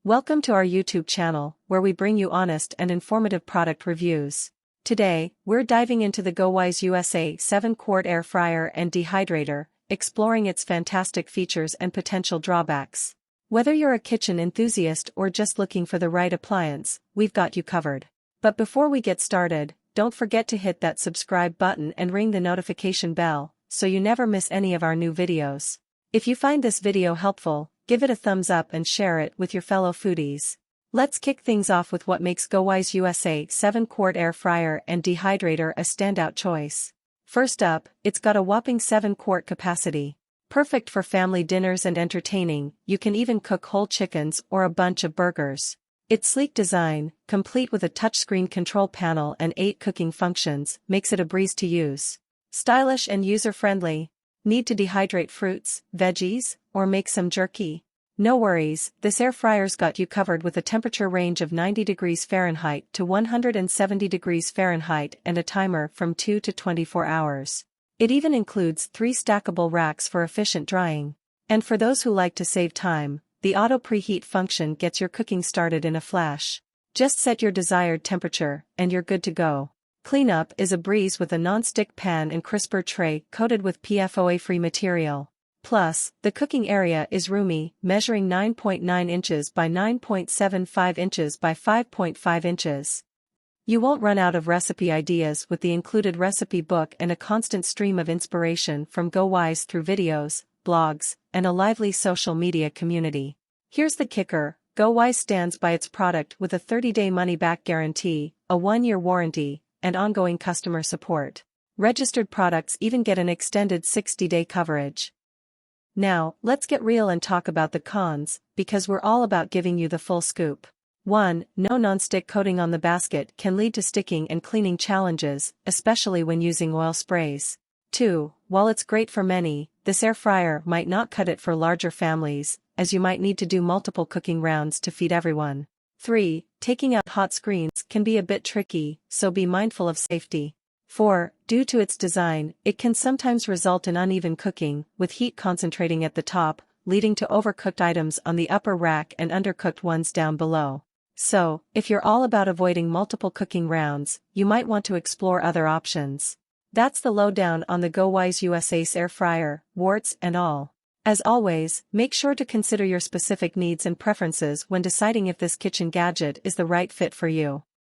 Welcome to our YouTube channel, where we bring you honest and informative product reviews. Today, we're diving into the GoWISE USA 7-quart air fryer and dehydrator, exploring its fantastic features and potential drawbacks. Whether you're a kitchen enthusiast or just looking for the right appliance, we've got you covered. But before we get started, don't forget to hit that subscribe button and ring the notification bell, so you never miss any of our new videos. If you find this video helpful, give it a thumbs up and share it with your fellow foodies. Let's kick things off with what makes GoWISE USA 7-quart air fryer and dehydrator a standout choice. First up, it's got a whopping 7-quart capacity. Perfect for family dinners and entertaining. You can even cook whole chickens or a bunch of burgers. Its sleek design, complete with a touchscreen control panel and 8 cooking functions, makes it a breeze to use. Stylish and user-friendly. Need to dehydrate fruits, veggies, or make some jerky? No worries, this air fryer's got you covered with a temperature range of 90 degrees Fahrenheit to 170 degrees Fahrenheit and a timer from 2 to 24 hours. It even includes 3 stackable racks for efficient drying. And for those who like to save time, the auto preheat function gets your cooking started in a flash. Just set your desired temperature, and you're good to go. Cleanup is a breeze with a non-stick pan and crisper tray coated with PFOA-free material. Plus, the cooking area is roomy, measuring 9.9 inches by 9.75 inches by 5.5 inches. You won't run out of recipe ideas with the included recipe book and a constant stream of inspiration from GoWISE through videos, blogs, and a lively social media community. Here's the kicker, GoWISE stands by its product with a 30-day money-back guarantee, a 1-year warranty, and ongoing customer support. Registered products even get an extended 60-day coverage. Now, let's get real and talk about the cons, because we're all about giving you the full scoop. 1. No non-stick coating on the basket can lead to sticking and cleaning challenges, especially when using oil sprays. 2. While it's great for many, this air fryer might not cut it for larger families, as you might need to do multiple cooking rounds to feed everyone. 3. Taking out hot screens can be a bit tricky, so be mindful of safety. 4. Due to its design, it can sometimes result in uneven cooking, with heat concentrating at the top, leading to overcooked items on the upper rack and undercooked ones down below. So, if you're all about avoiding multiple cooking rounds, you might want to explore other options. That's the lowdown on the GoWISE USA's air fryer, warts and all. As always, make sure to consider your specific needs and preferences when deciding if this kitchen gadget is the right fit for you.